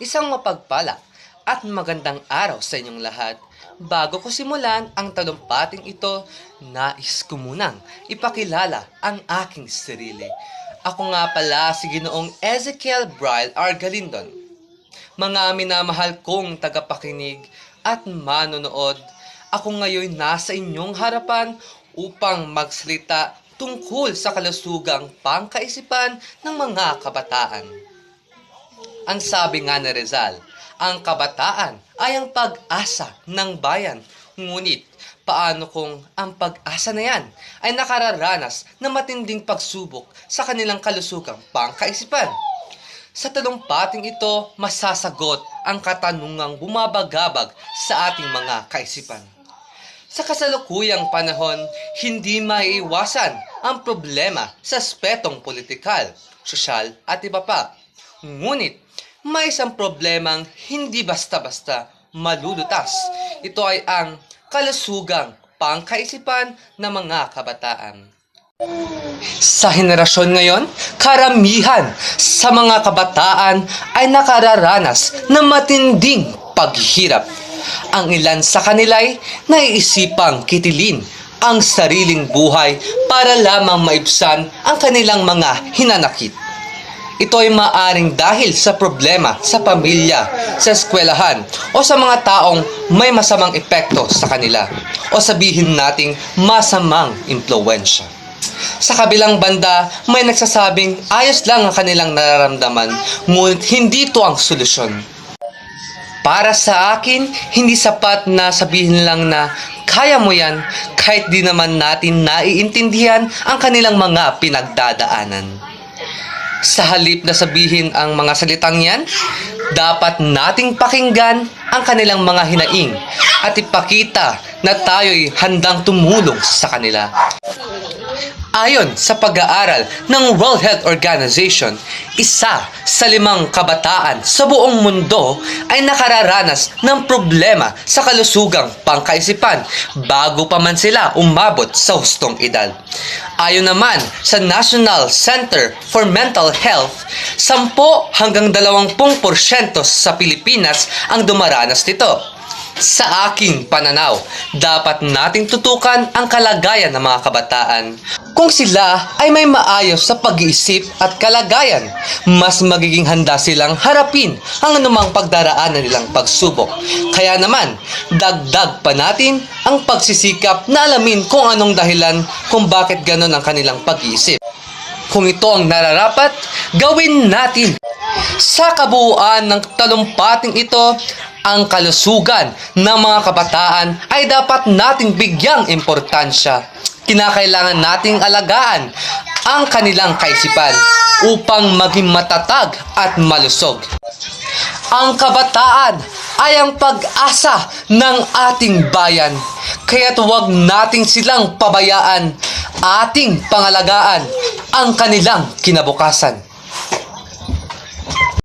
Isang mapagpala at magandang araw sa inyong lahat. Bago ko simulan ang talumpating ito, nais ko munang ipakilala ang aking sarili. Ako nga pala si Ginoong Ezekiel Braille R. Galindon. Mga minamahal kong tagapakinig at manonood, ako ngayon nasa inyong harapan upang magsalita tungkol sa kalusugang pangkaisipan ng mga kabataan. Ang sabi nga ni Rizal, ang kabataan ay ang pag-asa ng bayan. Ngunit, paano kung ang pag-asa na yan ay nakararanas ng matinding pagsubok sa kanilang kalusugang pangkaisipan? Sa talumpating ito, masasagot ang katanungang bumabagabag sa ating mga kaisipan. Sa kasalukuyang panahon, hindi maiiwasan ang problema sa aspetong politikal, sosyal at iba pa. Ngunit, may isang problemang hindi basta-basta malulutas. Ito ay ang kalusugang pangkaisipan ng mga kabataan. Sa henerasyon ngayon, karamihan sa mga kabataan ay nakararanas ng matinding paghihirap. Ang ilan sa kanila'y naiisipang kitilin ang sariling buhay para lamang maibsan ang kanilang mga hinanakit. Ito ay maaring dahil sa problema sa pamilya, sa eskwelahan, o sa mga taong may masamang epekto sa kanila, o sabihin nating masamang impluwensya. Sa kabilang banda, may nagsasabing ayos lang ang kanilang nararamdaman, ngunit hindi ito ang solusyon. Para sa akin, hindi sapat na sabihin lang na kaya mo yan kahit di naman natin naiintindihan ang kanilang mga pinagdadaanan. Sa halip na sabihin ang mga salitang yan, dapat nating pakinggan ang kanilang mga hinaing at ipakita na tayo'y handang tumulong sa kanila. Ayon sa pag-aaral ng World Health Organization, 1 sa 5 kabataan sa buong mundo ay nakararanas ng problema sa kalusugang pangkaisipan bago pa man sila umabot sa hustong edad. Ayon naman sa National Center for Mental Health, 10 hanggang 20% sa Pilipinas ang dumaranas nito. Sa aking pananaw, dapat nating tutukan ang kalagayan ng mga kabataan. Kung sila ay may maayos sa pag-iisip at kalagayan, mas magiging handa silang harapin ang anumang pagdaraanan nilang pagsubok. Kaya naman, dagdag pa natin ang pagsisikap na alamin kung anong dahilan kung bakit ganon ang kanilang pag-iisip. Kung ito ang nararapat, gawin natin. Sa kabuuan ng talumpating ito, ang kalusugan ng mga kabataan ay dapat nating bigyang importansya. Kinakailangan nating alagaan ang kanilang kaisipan upang maging matatag at malusog. Ang kabataan ay ang pag-asa ng ating bayan, kaya't huwag nating silang pabayaan, ating pangalagaan ang kanilang kinabukasan.